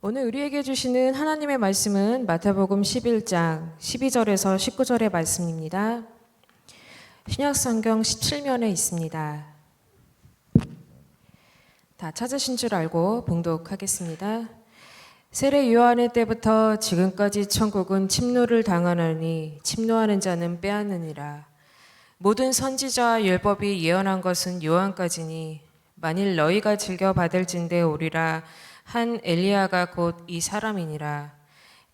오늘 우리에게 주시는 하나님의 말씀은 마태복음 11장 12절에서 19절의 말씀입니다. 신약성경 17면에 있습니다. 다 찾으신 줄 알고 봉독하겠습니다. 세례 요한의 때부터 지금까지 천국은 침노를 당하느니 침노하는 자는 빼앗느니라. 모든 선지자와 율법이 예언한 것은 요한까지니 만일 너희가 즐겨 받을진대 오리라 한 엘리야가 곧 이 사람이니라.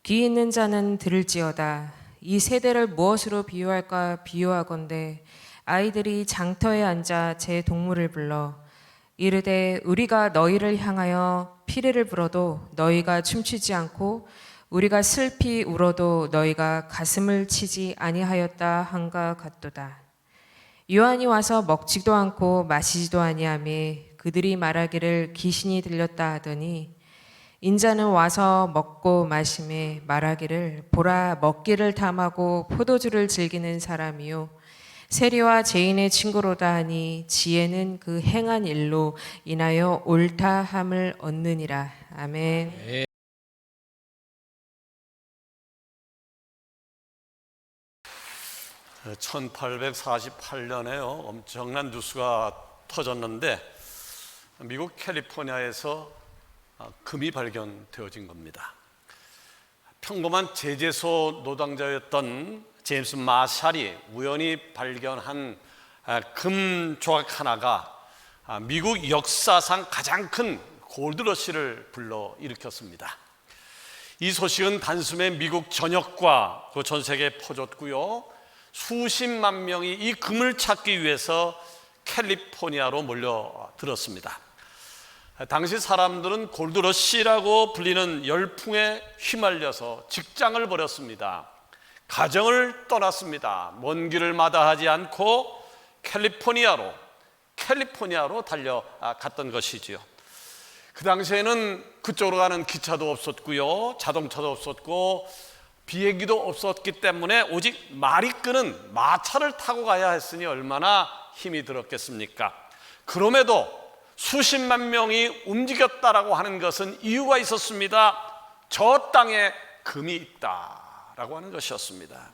귀 있는 자는 들을지어다. 이 세대를 무엇으로 비유할까 비유하건대 아이들이 장터에 앉아 제 동물을 불러 이르되 우리가 너희를 향하여 피리를 불어도 너희가 춤추지 않고 우리가 슬피 울어도 너희가 가슴을 치지 아니하였다 한가 같도다. 요한이 와서 먹지도 않고 마시지도 아니하며 그들이 말하기를 귀신이 들렸다 하더니 인자는 와서 먹고 마시며 말하기를 보라 먹기를 탐하고 포도주를 즐기는 사람이요 세리와 죄인의 친구로다 하니 지혜는 그 행한 일로 인하여 옳다함을 얻느니라. 아멘. 1848년에요. 엄청난 뉴스가 터졌는데 미국 캘리포니아에서 금이 발견되어진 겁니다. 평범한 제재소 노동자였던 제임스 마샬이 우연히 발견한 금 조각 하나가 미국 역사상 가장 큰 골드러시를 불러일으켰습니다. 이 소식은 단숨에 미국 전역과 전 세계에 퍼졌고요. 수십만 명이 이 금을 찾기 위해서 캘리포니아로 몰려들었습니다. 당시 사람들은 골드러시라고 불리는 열풍에 휘말려서 직장을 버렸습니다. 가정을 떠났습니다. 먼 길을 마다하지 않고 캘리포니아로 달려갔던 것이지요. 그 당시에는 그쪽으로 가는 기차도 없었고요, 자동차도 없었고 비행기도 없었기 때문에 오직 말이 끄는 마차를 타고 가야 했으니 얼마나 힘이 들었겠습니까? 그럼에도 수십만 명이 움직였다라고 하는 것은 이유가 있었습니다. 저 땅에 금이 있다라고 하는 것이었습니다.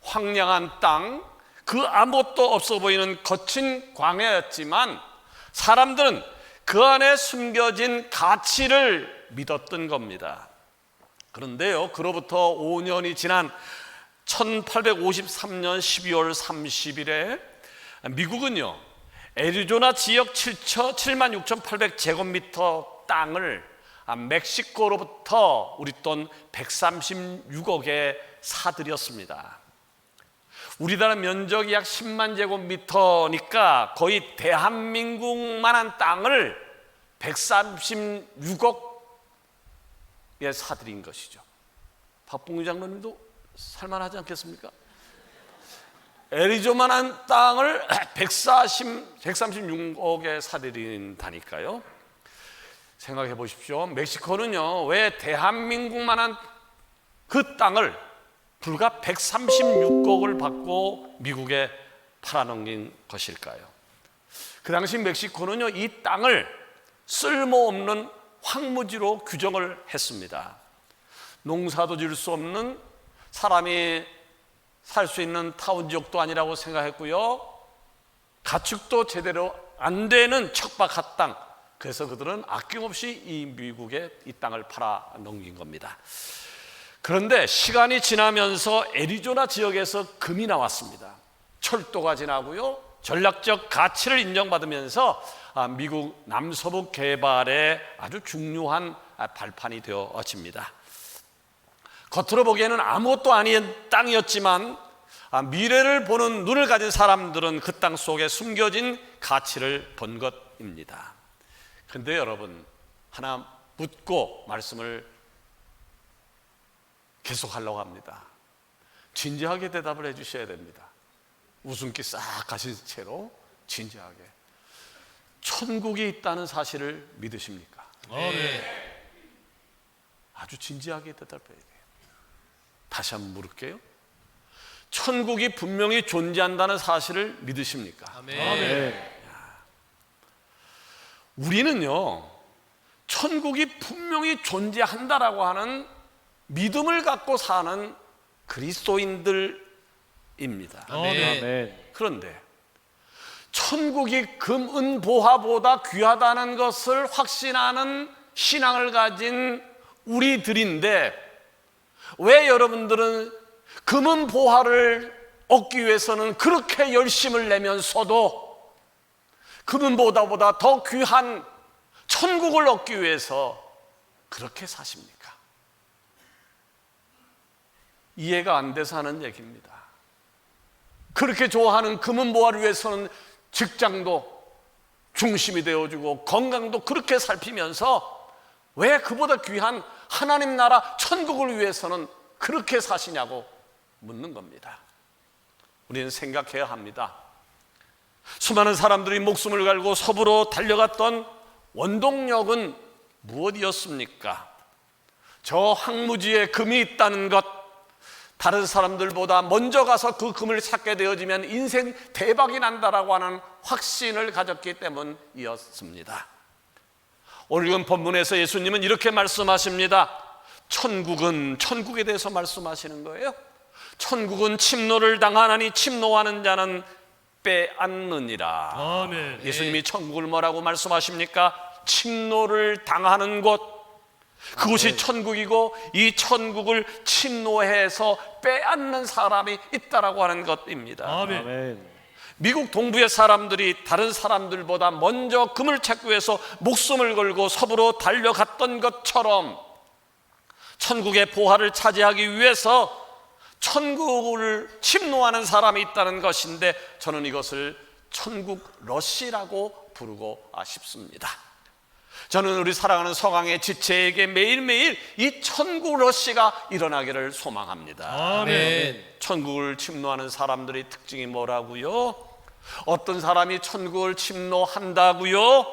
황량한 땅, 그 아무것도 없어 보이는 거친 광야였지만 사람들은 그 안에 숨겨진 가치를 믿었던 겁니다. 그런데요, 그로부터 5년이 지난 1853년 12월 30일에 미국은요, 애리조나 지역 76,800제곱미터 땅을 멕시코로부터 우리 돈 136억에 사들였습니다. 우리나라 면적이 약 10만 제곱미터니까 거의 대한민국만한 땅을 136억에 사들인 것이죠. 박봉규 장로님도 살만하지 않겠습니까? 애리조나만한 땅을 136억에 사들인다니까요. 생각해 보십시오. 멕시코는요, 왜 대한민국만한 그 땅을 불과 136억을 받고 미국에 팔아넘긴 것일까요? 그 당시 멕시코는요, 이 땅을 쓸모없는 황무지로 규정을 했습니다. 농사도 지을 수 없는, 사람이 살 수 있는 타운 지역도 아니라고 생각했고요, 가축도 제대로 안 되는 척박한 땅, 그래서 그들은 아낌없이 이 미국에 이 땅을 팔아 넘긴 겁니다. 그런데 시간이 지나면서 애리조나 지역에서 금이 나왔습니다. 철도가 지나고요, 전략적 가치를 인정받으면서 미국 남서부 개발에 아주 중요한 발판이 되어집니다. 겉으로 보기에는 아무것도 아닌 땅이었지만 미래를 보는 눈을 가진 사람들은 그 땅 속에 숨겨진 가치를 본 것입니다. 그런데 여러분, 하나 묻고 말씀을 계속하려고 합니다. 진지하게 대답을 해 주셔야 됩니다. 웃음기 싹 가신 채로 진지하게. 천국이 있다는 사실을 믿으십니까? 네. 아주 진지하게 대답해야 돼요. 다시 한번 물을게요. 천국이 분명히 존재한다는 사실을 믿으십니까? 아멘. 우리는요, 천국이 분명히 존재한다라고 하는 믿음을 갖고 사는 그리스도인들입니다. 아멘. 그런데 천국이 금, 은, 보화보다 귀하다는 것을 확신하는 신앙을 가진 우리들인데 왜 여러분들은 금은 보화를 얻기 위해서는 그렇게 열심을 내면서도 금은 보화보다 더 귀한 천국을 얻기 위해서 그렇게 사십니까? 이해가 안 돼서 하는 얘기입니다. 그렇게 좋아하는 금은 보화를 위해서는 직장도 중심이 되어주고 건강도 그렇게 살피면서 왜 그보다 귀한 하나님 나라 천국을 위해서는 그렇게 사시냐고 묻는 겁니다. 우리는 생각해야 합니다. 수많은 사람들이 목숨을 걸고 서부로 달려갔던 원동력은 무엇이었습니까? 저 황무지에 금이 있다는 것, 다른 사람들보다 먼저 가서 그 금을 찾게 되어지면 인생 대박이 난다라고 하는 확신을 가졌기 때문이었습니다. 오늘 본문에서 예수님은 이렇게 말씀하십니다. 천국에 대해서 말씀하시는 거예요. 천국은 침노를 당하나니 침노하는 자는 빼앗느니라. 아멘. 예수님이 천국을 뭐라고 말씀하십니까? 침노를 당하는 곳, 그곳이 천국이고 이 천국을 침노해서 빼앗는 사람이 있다라고 하는 것입니다. 아멘. 미국 동부의 사람들이 다른 사람들보다 먼저 금을 찾기 위해서 목숨을 걸고 서부로 달려갔던 것처럼 천국의 보화를 차지하기 위해서 천국을 침노하는 사람이 있다는 것인데 저는 이것을 천국 러시라고 부르고 싶습니다. 저는 우리 사랑하는 서강의 지체에게 매일매일 이 천국 러시가 일어나기를 소망합니다. 아멘. 천국을 침노하는 사람들의 특징이 뭐라고요? 어떤 사람이 천국을 침노한다고요?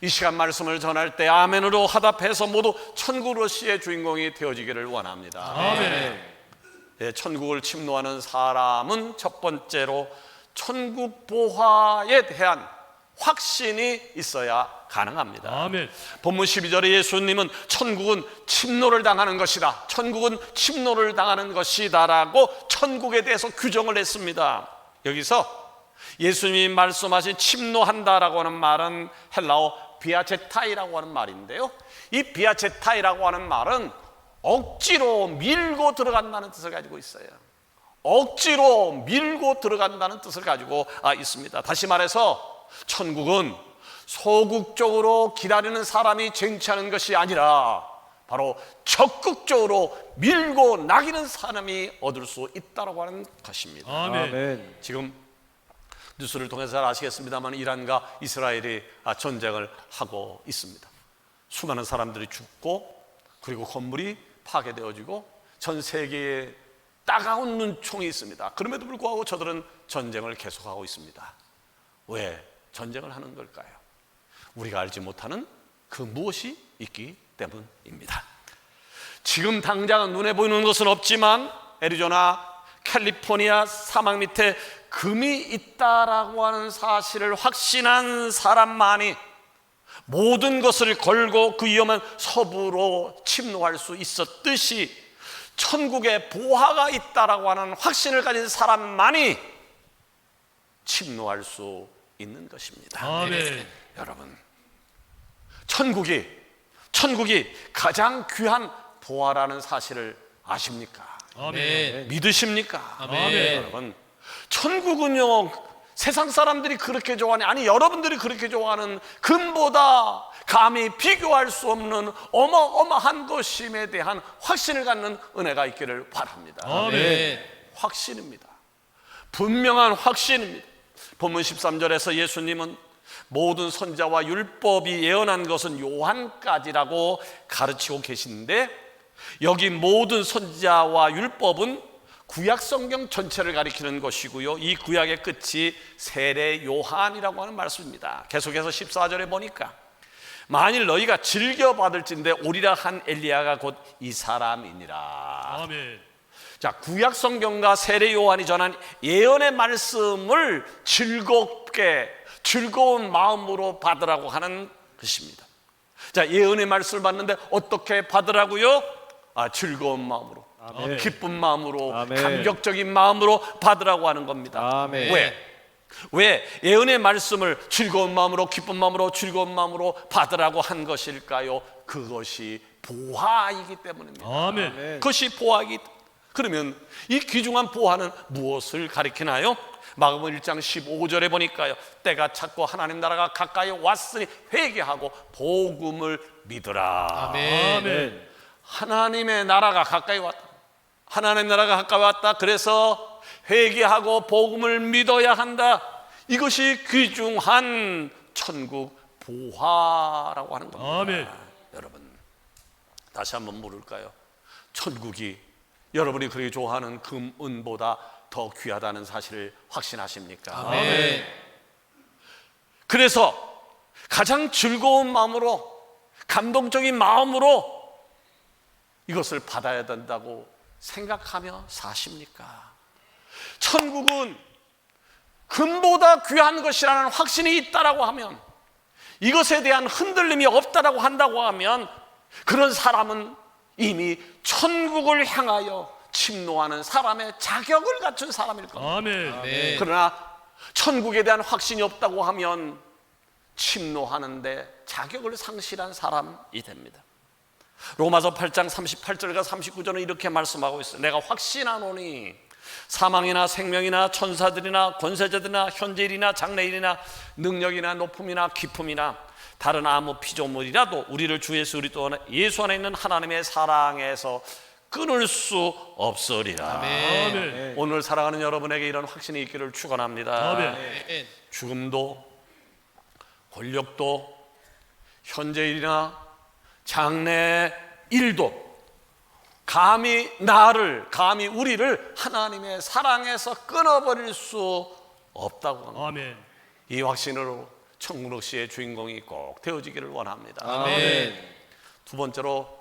이 시간 말씀을 전할 때 아멘으로 화답해서 모두 천국 러시의 주인공이 되어지기를 원합니다. 아멘. 예, 천국을 침노하는 사람은 첫 번째로 천국 보화에 대한 확신이 있어야 가능합니다. 아멘. 본문 12절에 예수님은 천국은 침노를 당하는 것이다, 천국은 침노를 당하는 것이다 라고 천국에 대해서 규정을 했습니다. 여기서 예수님이 말씀하신 침노한다라고 하는 말은 헬라어 비아제타이라고 하는 말인데요, 이 비아제타이라고 하는 말은 억지로 밀고 들어간다는 뜻을 가지고 있어요. 억지로 밀고 들어간다는 뜻을 가지고 있습니다. 다시 말해서 천국은 소극적으로 기다리는 사람이 쟁취하는 것이 아니라 바로 적극적으로 밀고 나기는 사람이 얻을 수 있다고 하는 것입니다. 아멘. 지금 뉴스를 통해서 잘 아시겠습니다만 이란과 이스라엘이 전쟁을 하고 있습니다. 수많은 사람들이 죽고 그리고 건물이 파괴되어지고 전 세계에 따가운 눈총이 있습니다. 그럼에도 불구하고 저들은 전쟁을 계속하고 있습니다. 왜 전쟁을 하는 걸까요? 우리가 알지 못하는 그 무엇이 있기 때문입니다. 지금 당장 눈에 보이는 것은 없지만 애리조나, 캘리포니아 사막 밑에 금이 있다라고 하는 사실을 확신한 사람만이 모든 것을 걸고 그 위험한 서부로 침노할 수 있었듯이 천국에 보화가 있다라고 하는 확신을 가진 사람만이 침노할 수 있는 것입니다. 아멘. 여러분, 천국이 가장 귀한 보화라는 사실을 아십니까? 아멘. 믿으십니까? 아멘. 여러분, 천국은요 세상 사람들이 그렇게 좋아하는, 아니 여러분들이 그렇게 좋아하는 금보다 감히 비교할 수 없는 어마어마한 것임에 대한 확신을 갖는 은혜가 있기를 바랍니다. 아멘. 확신입니다. 분명한 확신입니다. 본문 13절에서 예수님은 모든 선지자와 율법이 예언한 것은 요한까지라고 가르치고 계시는데, 여기 모든 선지자와 율법은 구약 성경 전체를 가리키는 것이고요, 이 구약의 끝이 세례 요한이라고 하는 말씀입니다. 계속해서 14절에 보니까 만일 너희가 즐겨받을진대 오리라 한 엘리야가 곧 이 사람이니라. 아멘. 자, 구약 성경과 세례 요한이 전한 예언의 말씀을 즐거운 마음으로 받으라고 하는 것입니다. 자, 예언의 말씀을 받는데 어떻게 받으라고요? 즐거운 마음으로, 아멘. 기쁜 마음으로, 아멘. 감격적인 마음으로 받으라고 하는 겁니다. 아멘. 왜 예언의 말씀을 즐거운 마음으로, 기쁜 마음으로, 즐거운 마음으로 받으라고 한 것일까요? 그것이 보화이기 때문입니다. 아멘. 그것이 보화이기. 그러면 이 귀중한 보화는 무엇을 가리키나요? 마가복음 1장 15절에 보니까요, 때가 찼고 하나님 나라가 가까이 왔으니 회개하고 복음을 믿으라. 아멘. 하나님의 나라가 가까이 왔다. 하나님 나라가 가까이 왔다. 그래서 회개하고 복음을 믿어야 한다. 이것이 귀중한 천국 보화라고 하는 겁니다. 아멘. 여러분, 다시 한번 물을까요? 천국이 여러분이 그렇게 좋아하는 금, 은보다 더 귀하다는 사실을 확신하십니까? 아멘. 그래서 가장 즐거운 마음으로, 감동적인 마음으로 이것을 받아야 된다고 생각하며 사십니까? 천국은 금보다 귀한 것이라는 확신이 있다라고 하면, 이것에 대한 흔들림이 없다라고 한다고 하면, 그런 사람은 이미 천국을 향하여 침노하는 사람의 자격을 갖춘 사람일 겁니다. 아멘. 그러나 천국에 대한 확신이 없다고 하면 침노하는데 자격을 상실한 사람이 됩니다. 로마서 8장 38절과 39절은 이렇게 말씀하고 있어요. 내가 확신하노니 사망이나 생명이나 천사들이나 권세자들이나 현재일이나 장래일이나 능력이나 높음이나 깊음이나 다른 아무 피조물이라도 우리를 주 예수 안에 있는 하나님의 사랑에서 끊을 수 없으리라. 아멘. 오늘 사랑하는 여러분에게 이런 확신이 있기를 축원합니다. 아멘. 죽음도, 권력도, 현재일이나 장래 일도 감히 우리를 하나님의 사랑에서 끊어버릴 수 없다고 합니다. 아멘. 이 확신으로 청문옥시의 주인공이 꼭 되어지기를 원합니다. 아멘. 두 번째로,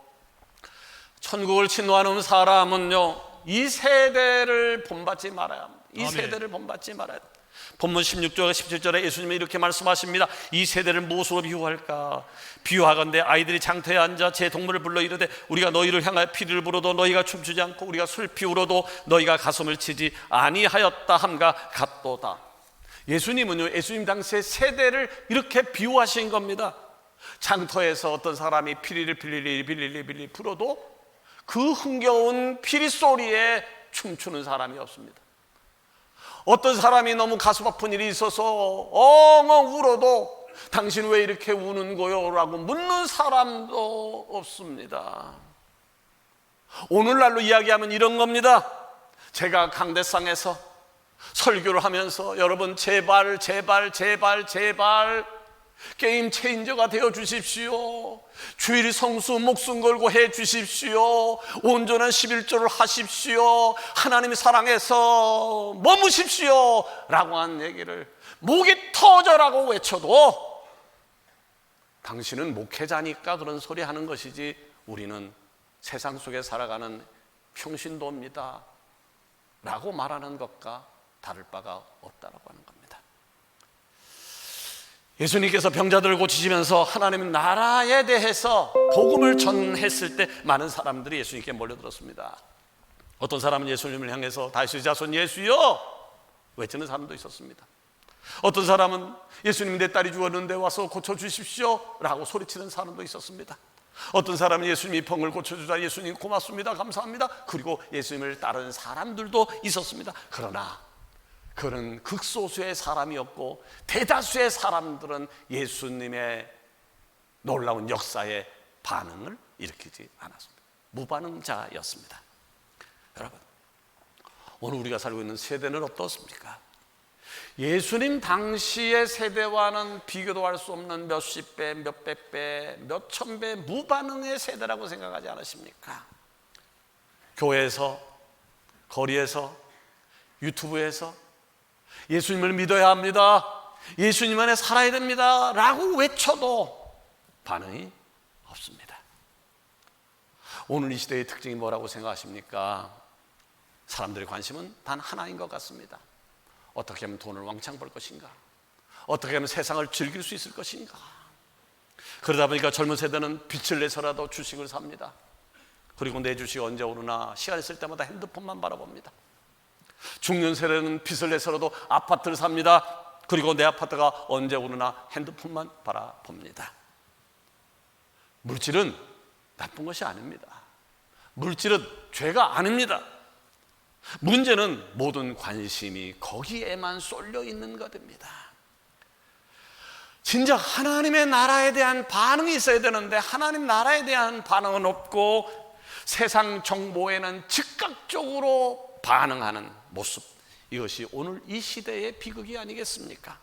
천국을 침노하는 사람은요, 이 세대를 본받지 말아야 합니다. 이 아멘. 세대를 본받지 말아야 합니다. 본문 16절과 17절에 예수님이 이렇게 말씀하십니다. 이 세대를 무엇으로 비유할까? 비유하건대 아이들이 장터에 앉아 제 동물을 불러 이르되 우리가 너희를 향하여 피를 불어도 너희가 춤추지 않고 우리가 슬피 울어도 너희가 가슴을 치지 아니하였다 함과 같도다. 예수님은요, 예수님 당시의 세대를 이렇게 비유하신 겁니다. 장터에서 어떤 사람이 피리를 빌리리 불어도 그 흥겨운 피리 소리에 춤추는 사람이 없습니다. 어떤 사람이 너무 가슴 아픈 일이 있어서 엉엉 울어도 당신 왜 이렇게 우는 거요? 라고 묻는 사람도 없습니다. 오늘날로 이야기하면 이런 겁니다. 제가 강대상에서 설교를 하면서 여러분 제발 게임 체인저가 되어 주십시오. 주일 성수 목숨 걸고 해 주십시오. 온전한 11조를 하십시오. 하나님의 사랑에서 머무십시오 라고 한 얘기를 목이 터져라고 외쳐도 당신은 목회자니까 그런 소리 하는 것이지 우리는 세상 속에 살아가는 평신도입니다 라고 말하는 것과 다를 바가 없다라고 하는 겁니다. 예수님께서 병자들을 고치시면서 하나님의 나라에 대해서 복음을 전했을 때 많은 사람들이 예수님께 몰려들었습니다. 어떤 사람은 예수님을 향해서 다윗의 자손 예수여 외치는 사람도 있었습니다. 어떤 사람은 예수님 내 딸이 죽었는데 와서 고쳐주십시오 라고 소리치는 사람도 있었습니다. 어떤 사람은 예수님이 병을 고쳐주자 예수님 고맙습니다 감사합니다 그리고 예수님을 따르는 사람들도 있었습니다. 그러나 그는 극소수의 사람이었고 대다수의 사람들은 예수님의 놀라운 역사에 반응을 일으키지 않았습니다. 무반응자였습니다. 여러분, 오늘 우리가 살고 있는 세대는 어떻습니까? 예수님 당시의 세대와는 비교도 할 수 없는 몇십 배, 몇백 배, 몇천 배 무반응의 세대라고 생각하지 않으십니까? 교회에서, 거리에서, 유튜브에서 예수님을 믿어야 합니다, 예수님 안에 살아야 됩니다 라고 외쳐도 반응이 없습니다. 오늘 이 시대의 특징이 뭐라고 생각하십니까? 사람들의 관심은 단 하나인 것 같습니다. 어떻게 하면 돈을 왕창 벌 것인가? 어떻게 하면 세상을 즐길 수 있을 것인가? 그러다 보니까 젊은 세대는 빚을 내서라도 주식을 삽니다. 그리고 내 주식이 언제 오르나 시간 있을 때마다 핸드폰만 바라봅니다. 중년 세대는 빚을 내서라도 아파트를 삽니다. 그리고 내 아파트가 언제 오르나 핸드폰만 바라봅니다. 물질은 나쁜 것이 아닙니다. 물질은 죄가 아닙니다. 문제는 모든 관심이 거기에만 쏠려 있는 것입니다. 진짜 하나님의 나라에 대한 반응이 있어야 되는데 하나님 나라에 대한 반응은 없고 세상 정보에는 즉각적으로 반응하는 모습, 이것이 오늘 이 시대의 비극이 아니겠습니까?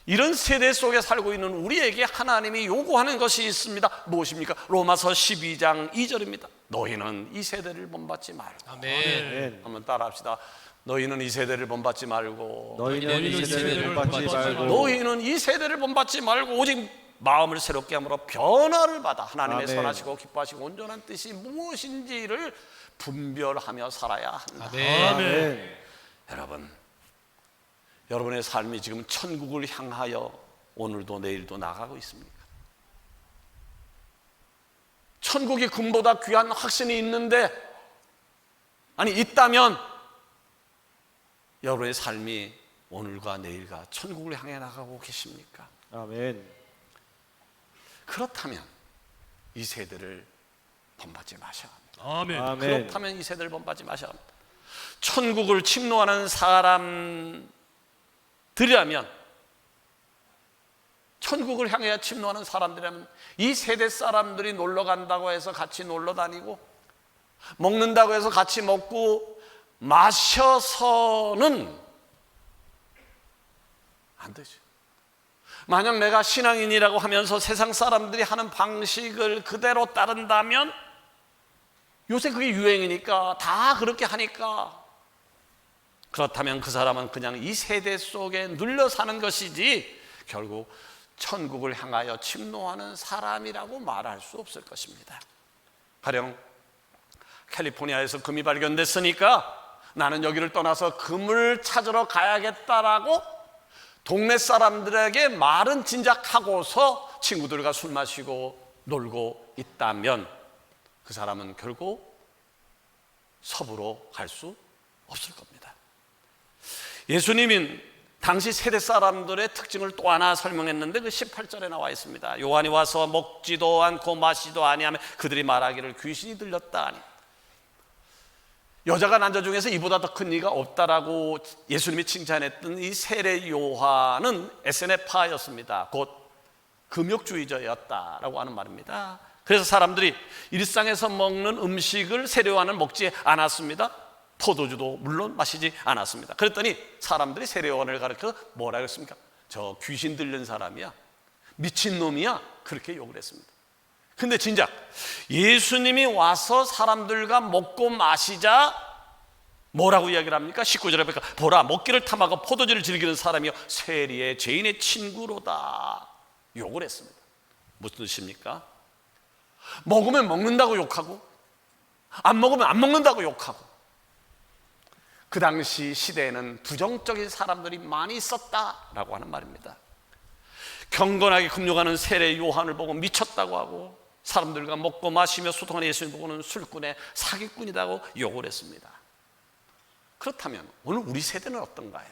이런 세대 속에 살고 있는 우리에게 하나님이 요구하는 것이 있습니다. 무엇입니까? 로마서 12장 2절입니다. 너희는 이 세대를 본받지 말고. 아멘. 한번 따라합시다. 너희는 이 세대를 본받지 말고. 너희는 이 세대를 본받지 말고. 너희는 이 세대를 본받지 말고 오직 마음을 새롭게 함으로 변화를 받아 하나님의 아멘. 선하시고 기뻐하시고 온전한 뜻이 무엇인지를 분별하며 살아야 한다. 아멘. 여러분, 여러분의 삶이 지금 천국을 향하여 오늘도 내일도 나가고 있습니까? 천국이 금보다 귀한 확신이 있는데, 아니 있다면 여러분의 삶이 오늘과 내일과 천국을 향해 나가고 계십니까? 아멘. 그렇다면 이 세대를 본받지 마셔야 합니다. 아멘. 아멘. 그렇다면 이 세대를 본받지 마셔야 합니다. 천국을 침노하는 사람들이라면, 천국을 향해 침노하는 사람들이라면 이 세대 사람들이 놀러 간다고 해서 같이 놀러 다니고 먹는다고 해서 같이 먹고 마셔서는 안 되죠. 만약 내가 신앙인이라고 하면서 세상 사람들이 하는 방식을 그대로 따른다면, 요새 그게 유행이니까 다 그렇게 하니까, 그렇다면 그 사람은 그냥 이 세대 속에 눌려 사는 것이지 결국 천국을 향하여 침노하는 사람이라고 말할 수 없을 것입니다. 가령 캘리포니아에서 금이 발견됐으니까 나는 여기를 떠나서 금을 찾으러 가야겠다라고 동네 사람들에게 말은 진작하고서 친구들과 술 마시고 놀고 있다면 그 사람은 결국 서부로 갈 수 없을 겁니다. 예수님은 당시 세대 사람들의 특징을 또 하나 설명했는데 그 18절에 나와 있습니다. 요한이 와서 먹지도 않고 마시지도 아니하며 그들이 말하기를 귀신이 들렸다 하니, 여자가 남자 중에서 이보다 더 큰 이가 없다라고 예수님이 칭찬했던 이 세례 요한은 SNF파였습니다. 곧 금욕주의자였다라고 하는 말입니다. 그래서 사람들이 일상에서 먹는 음식을 세례 요한은 먹지 않았습니다. 포도주도 물론 마시지 않았습니다. 그랬더니 사람들이 세례 요한을 가르쳐 뭐라 그랬습니까? 저 귀신 들린 사람이야, 미친놈이야, 그렇게 욕을 했습니다. 근데 진작 예수님이 와서 사람들과 먹고 마시자 뭐라고 이야기를 합니까? 19절에 보니까 보라, 먹기를 탐하고 포도주를 즐기는 사람이요 세리의 죄인의 친구로다, 욕을 했습니다. 무슨 뜻입니까? 먹으면 먹는다고 욕하고 안 먹으면 안 먹는다고 욕하고, 그 당시 시대에는 부정적인 사람들이 많이 있었다라고 하는 말입니다. 경건하게 금욕하는 세례 요한을 보고 미쳤다고 하고, 사람들과 먹고 마시며 소통하는 예수님 보고는 술꾼의 사기꾼이라고 욕을 했습니다. 그렇다면 오늘 우리 세대는 어떤가요?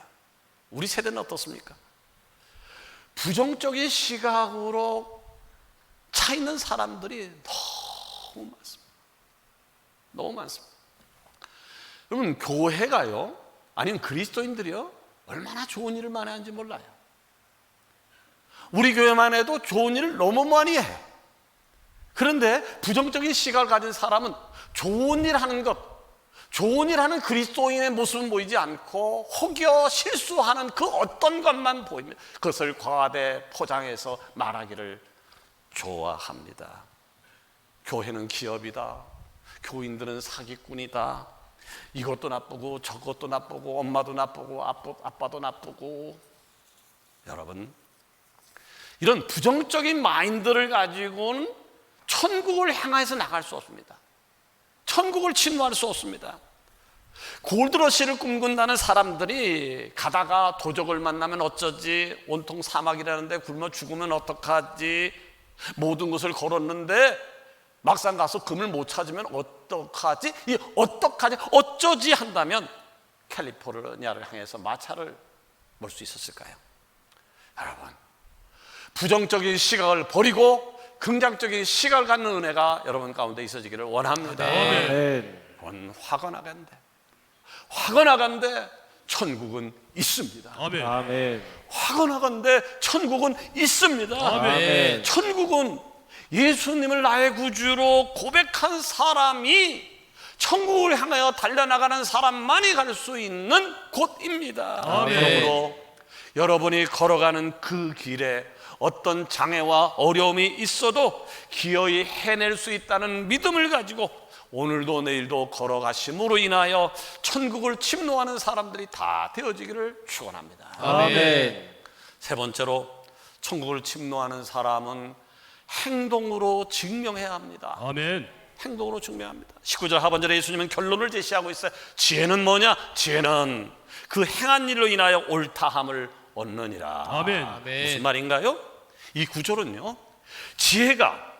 우리 세대는 어떻습니까? 부정적인 시각으로 차 있는 사람들이 너무 많습니다. 너무 많습니다. 여러분, 교회가요, 아니면 그리스도인들이요, 얼마나 좋은 일을 많이 하는지 몰라요. 우리 교회만 해도 좋은 일을 너무 많이 해. 그런데 부정적인 시각을 가진 사람은 좋은 일 하는 것, 좋은 일 하는 그리스도인의 모습은 보이지 않고 혹여 실수하는 그 어떤 것만 보입니다. 그것을 과대 포장해서 말하기를 좋아합니다. 교회는 기업이다, 교인들은 사기꾼이다, 이것도 나쁘고 저것도 나쁘고 엄마도 나쁘고 아빠도 나쁘고. 여러분, 이런 부정적인 마인드를 가지고는 천국을 향해서 나갈 수 없습니다. 천국을 침노할 수 없습니다. 골드러시를 꿈꾼다는 사람들이 가다가 도적을 만나면 어쩌지, 온통 사막이라는데 굶어 죽으면 어떡하지, 모든 것을 걸었는데 막상 가서 금을 못 찾으면 어떡하지? 이 어떡하지? 어쩌지 한다면 캘리포니아를 향해서 마차를 몰 수 있었을까요? 여러분, 부정적인 시각을 버리고 긍정적인 시각을 갖는 은혜가 여러분 가운데 있어지기를 원합니다. 아멘. 여러분, 화가 나간데 천국은 있습니다. 아멘. 아멘. 화가 나간데 천국은 있습니다. 아멘. 천국은 예수님을 나의 구주로 고백한 사람이 천국을 향하여 달려나가는 사람만이 갈 수 있는 곳입니다. 아멘. 그러므로 여러분이 걸어가는 그 길에 어떤 장애와 어려움이 있어도 기어이 해낼 수 있다는 믿음을 가지고 오늘도 내일도 걸어가심으로 인하여 천국을 침노하는 사람들이 다 되어지기를 축원합니다. 아멘. 세 번째로 천국을 침노하는 사람은 행동으로 증명해야 합니다. 아멘. 행동으로 증명합니다. 19절 하반절에 예수님은 결론을 제시하고 있어요. 지혜는 뭐냐? 지혜는 그 행한 일로 인하여 옳다함을 얻느니라. 아멘. 무슨 말인가요? 이 구절은요, 지혜가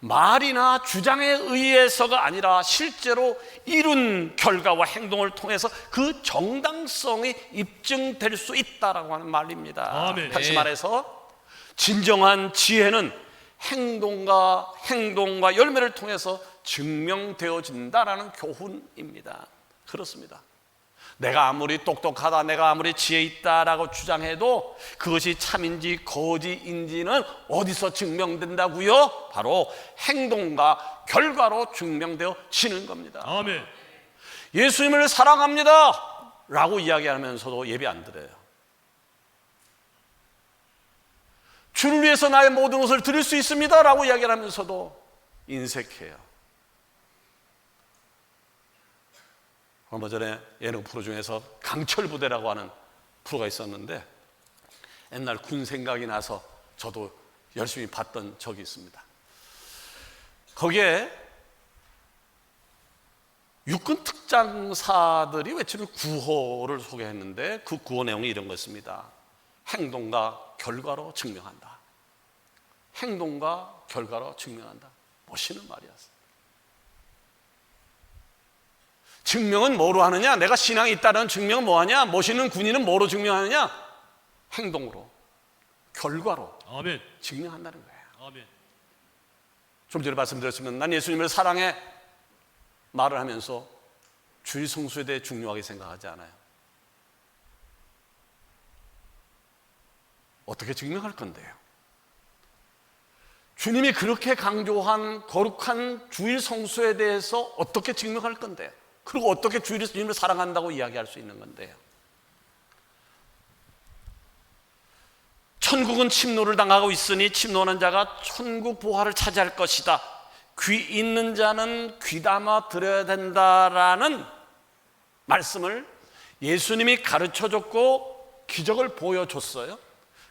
말이나 주장에 의해서가 아니라 실제로 이룬 결과와 행동을 통해서 그 정당성이 입증될 수 있다라고 하는 말입니다. 아멘. 다시 말해서 진정한 지혜는 행동과 열매를 통해서 증명되어진다라는 교훈입니다. 그렇습니다. 내가 아무리 똑똑하다, 내가 아무리 지혜 있다라고 주장해도 그것이 참인지 거짓인지는 어디서 증명된다고요? 바로 행동과 결과로 증명되어지는 겁니다. 아멘. 예수님을 사랑합니다 라고 이야기하면서도 예배 안 드려요. 주를 위해서 나의 모든 것을 드릴 수 있습니다 라고 이야기하면서도 인색해요. 얼마 전에 예능 프로 중에서 강철부대라고 하는 프로가 있었는데 옛날 군 생각이 나서 저도 열심히 봤던 적이 있습니다. 거기에 육군 특장사들이 외치는 구호를 소개했는데 그 구호 내용이 이런 거였습니다. 행동과 결과로 증명한다. 행동과 결과로 증명한다. 멋있는 말이었어요. 증명은 뭐로 하느냐? 내가 신앙이 있다는 증명은 뭐하냐? 멋있는 군인은 뭐로 증명하느냐? 행동으로, 결과로 아멘. 증명한다는 거예요. 아멘. 좀 전에 말씀드렸지만 난 예수님을 사랑해 말을 하면서 주일 성수에 대해 중요하게 생각하지 않아요. 어떻게 증명할 건데요? 주님이 그렇게 강조한 거룩한 주일 성수에 대해서 어떻게 증명할 건데요? 그리고 어떻게 주님을 사랑한다고 이야기할 수 있는 건데요? 천국은 침노를 당하고 있으니 침노하는 자가 천국 보화를 차지할 것이다. 귀 있는 자는 귀담아 들어야 된다라는 말씀을 예수님이 가르쳐줬고 기적을 보여줬어요.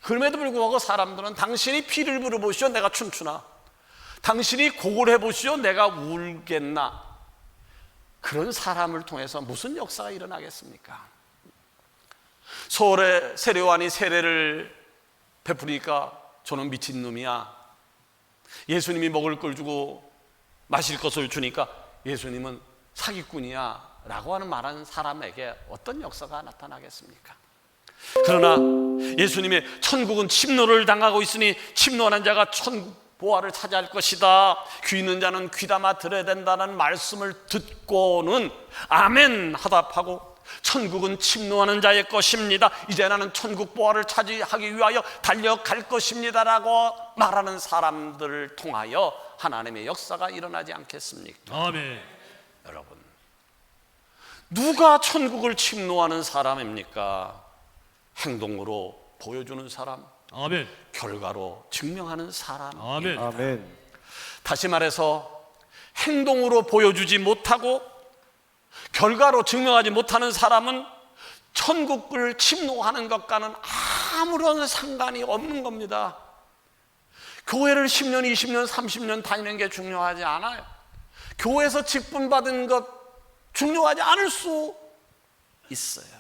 그럼에도 불구하고 사람들은 당신이 피를 부어보시오 내가 춤추나, 당신이 곡을 해보시오 내가 울겠나, 그런 사람을 통해서 무슨 역사가 일어나겠습니까? 서울에 세례요한이 세례를 베푸니까 저는 미친놈이야, 예수님이 먹을 걸 주고 마실 것을 주니까 예수님은 사기꾼이야 라고 하는 말하는 사람에게 어떤 역사가 나타나겠습니까? 그러나 예수님의 천국은 침노를 당하고 있으니 침노하는 자가 천국 보화를 차지할 것이다, 귀 있는 자는 귀담아 들어야 된다는 말씀을 듣고는 아멘 하답하고 천국은 침노하는 자의 것입니다, 이제 나는 천국 보화를 차지하기 위하여 달려갈 것입니다 라고 말하는 사람들을 통하여 하나님의 역사가 일어나지 않겠습니까? 아멘. 여러분, 누가 천국을 침노하는 사람입니까? 행동으로 보여주는 사람, 아멘. 결과로 증명하는 사람. 아멘. 아멘. 다시 말해서 행동으로 보여주지 못하고 결과로 증명하지 못하는 사람은 천국을 침노하는 것과는 아무런 상관이 없는 겁니다. 교회를 10년, 20년, 30년 다니는 게 중요하지 않아요. 교회에서 직분 받은 것 중요하지 않을 수 있어요.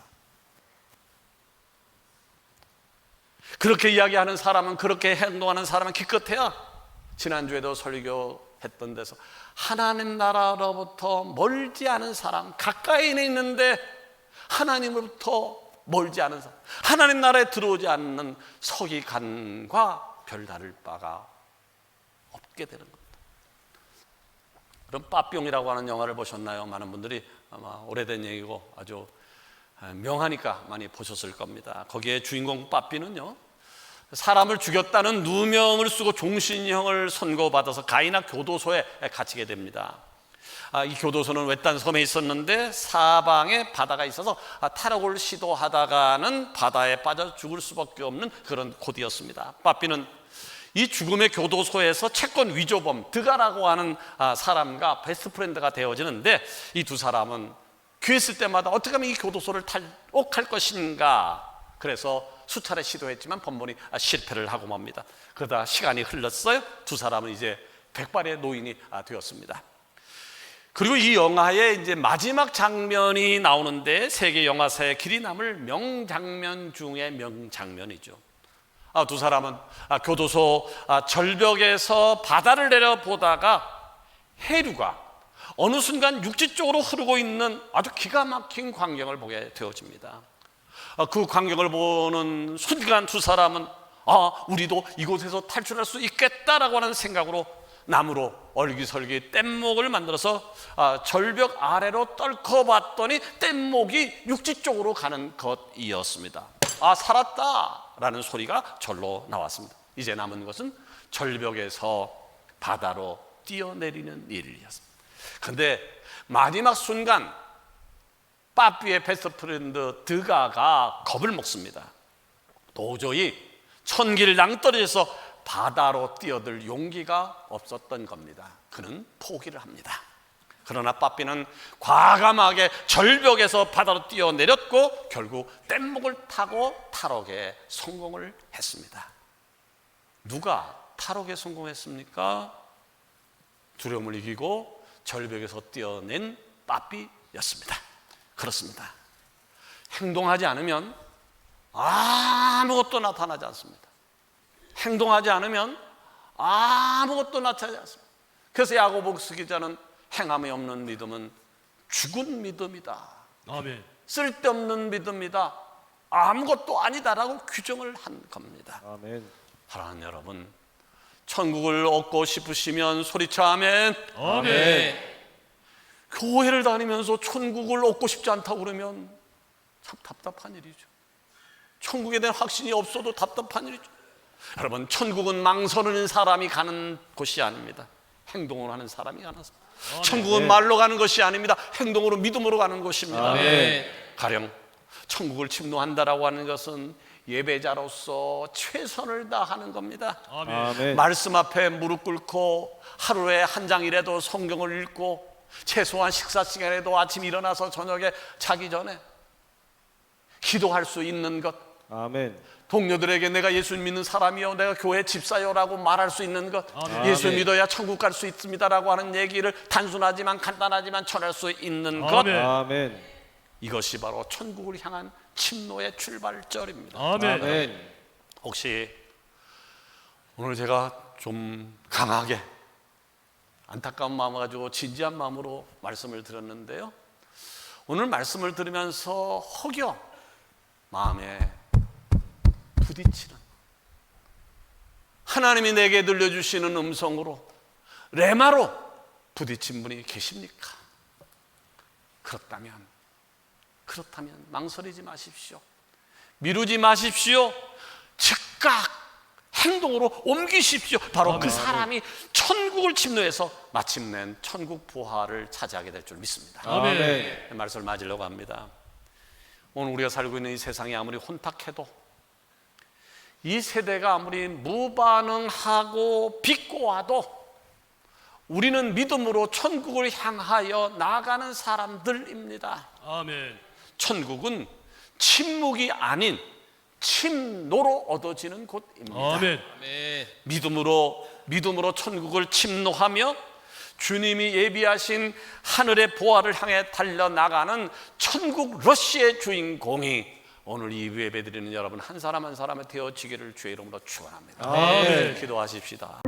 그렇게 이야기하는 사람은, 그렇게 행동하는 사람은 기껏해야 지난주에도 설교했던 데서 하나님 나라로부터 멀지 않은 사람, 가까이 있는데 하나님으로부터 멀지 않은 사람, 하나님 나라에 들어오지 않는 서기관과 별다를 바가 없게 되는 겁니다. 그럼 빠뿅이라고 하는 영화를 보셨나요? 많은 분들이 아마 오래된 얘기고 아주 명하니까 많이 보셨을 겁니다. 거기에 주인공 빠삐는요, 사람을 죽였다는 누명을 쓰고 종신형을 선고받아서 가이나 교도소에 갇히게 됩니다. 이 교도소는 외딴 섬에 있었는데 사방에 바다가 있어서 탈옥을 시도하다가는 바다에 빠져 죽을 수밖에 없는 그런 곳이었습니다. 빠삐는 이 죽음의 교도소에서 채권 위조범 드가라고 하는 사람과 베스트 프렌드가 되어지는데, 이 두 사람은 기회 있을 때마다 어떻게 하면 이 교도소를 탈옥할 것인가, 그래서 수차례 시도했지만 번번이 실패를 하고 맙니다. 그러다 시간이 흘렀어요. 두 사람은 이제 백발의 노인이 되었습니다. 그리고 이 영화의 이제 마지막 장면이 나오는데 세계 영화사에 길이 남을 명장면 중에 명장면이죠. 두 사람은 교도소 절벽에서 바다를 내려보다가 해류가 어느 순간 육지 쪽으로 흐르고 있는 아주 기가 막힌 광경을 보게 되어집니다. 그 광경을 보는 순간 두 사람은 우리도 이곳에서 탈출할 수 있겠다라고 하는 생각으로 나무로 얼기설기 뗏목을 만들어서 절벽 아래로 떨궈 봤더니 뗏목이 육지 쪽으로 가는 것이었습니다. 살았다라는 소리가 절로 나왔습니다. 이제 남은 것은 절벽에서 바다로 뛰어내리는 일이었습니다. 그런데 마지막 순간 빠삐의 베스트 프렌드 드가가 겁을 먹습니다. 도저히 천길 낭떠러지에서 바다로 뛰어들 용기가 없었던 겁니다. 그는 포기를 합니다. 그러나 빠삐는 과감하게 절벽에서 바다로 뛰어내렸고 결국 뗏목을 타고 탈옥에 성공을 했습니다. 누가 탈옥에 성공했습니까? 두려움을 이기고 절벽에서 뛰어낸 빠삐였습니다. 그렇습니다. 행동하지 않으면 아무것도 나타나지 않습니다. 행동하지 않으면 아무것도 나타나지 않습니다. 그래서 야고보서 기자는 행함이 없는 믿음은 죽은 믿음이다. 아멘. 쓸데없는 믿음이다. 아무것도 아니다라고 규정을 한 겁니다. 아멘. 사랑하는 여러분, 천국을 얻고 싶으시면 소리쳐 아멘. 아멘. 교회를 다니면서 천국을 얻고 싶지 않다고 그러면 참 답답한 일이죠. 천국에 대한 확신이 없어도 답답한 일이죠. 여러분, 천국은 망설이는 사람이 가는 곳이 아닙니다. 행동을 하는 사람이 가는 곳. 천국은 말로 가는 것이 아닙니다. 행동으로 믿음으로 가는 곳입니다. 아멘. 가령 천국을 침노한다라고 하는 것은 예배자로서 최선을 다하는 겁니다. 아멘. 말씀 앞에 무릎 꿇고 하루에 한 장이라도 성경을 읽고 최소한 식사 시간에도 아침 일어나서 저녁에 자기 전에 기도할 수 있는 것, 아멘. 동료들에게 내가 예수 믿는 사람이요, 내가 교회 집사요라고 말할 수 있는 것, 아멘. 예수 믿어야 천국 갈 수 있습니다라고 하는 얘기를 단순하지만 간단하지만 전할 수 있는 것, 아멘. 아멘. 이것이 바로 천국을 향한 침노의 출발점입니다. 아멘. 아멘. 혹시 오늘 제가 좀 강하게 안타까운 마음을 가지고 진지한 마음으로 말씀을 드렸는데요, 오늘 말씀을 들으면서 혹여 마음에 부딪히는, 하나님이 내게 들려주시는 음성으로 레마로 부딪힌 분이 계십니까? 그렇다면 망설이지 마십시오. 미루지 마십시오. 즉각 행동으로 옮기십시오. 바로 그 사람이 천국을 침노해서 마침내 천국 부활을 차지하게 될 줄 믿습니다. 아멘. 말씀을 맞으려고 합니다. 오늘 우리가 살고 있는 이 세상이 아무리 혼탁해도, 이 세대가 아무리 무반응하고 비꼬아도 우리는 믿음으로 천국을 향하여 나아가는 사람들입니다. 아멘. 천국은 침묵이 아닌 침노로 얻어지는 곳입니다. 아멘. 믿음으로 천국을 침노하며 주님이 예비하신 하늘의 보화를 향해 달려나가는 천국 러시의 주인공이 오늘 이 예배 드리는 여러분 한 사람 한 사람의 되어지기를 주의 이름으로 축원합니다. 아멘. 기도하십시다.